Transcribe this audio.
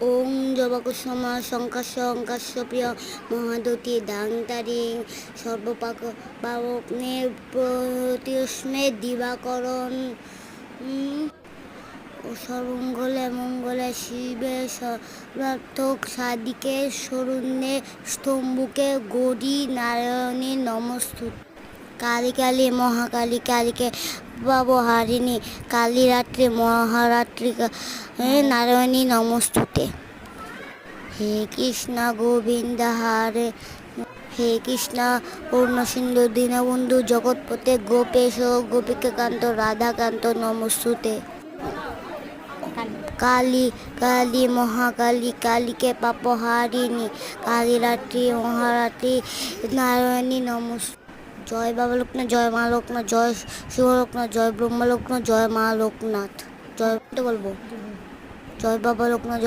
ওং জবাকুসুমা শঙ্কাশ্যপ্রিয় মহাদতি দান্তারিং সর্বপাক পাবনে প্রতিস্মে দিবাকরণ ও সর্বমঙ্গলে মঙ্গলে শিবে সর্বার্থক সাদিকে শরণ্যে স্তম্ভুকে গৌরী নারায়ণী নমস্তুতে। কালী কালী মহাকালী কালীকে ব্যবহারিণী কালী রাত্রি মহারাত্রি নারায়ণী নমস্তুতে। হে কৃষ্ণ গোবিন্দ হরে হে কৃষ্ণ পূর্ণসিন্ধু দীনবন্ধু জগৎপতে গোপেশ গোপিকাকান্ত রাধাকান্ত নমস্তুতে। কালী কালী মহাকালী কালীকে পাপহারিণী কালী রাত্রি মহারাত্রি নারায়ণী নমস্তুতে। জয় বাবা লোকনাথ, জয় মা লোকনাথ, জয় শিব লোকনাথ, জয় ব্রহ্মা লোকনাথ, জয় মা লোকনাথ। জয় বলবো, জয় বাবা লোকনাথ।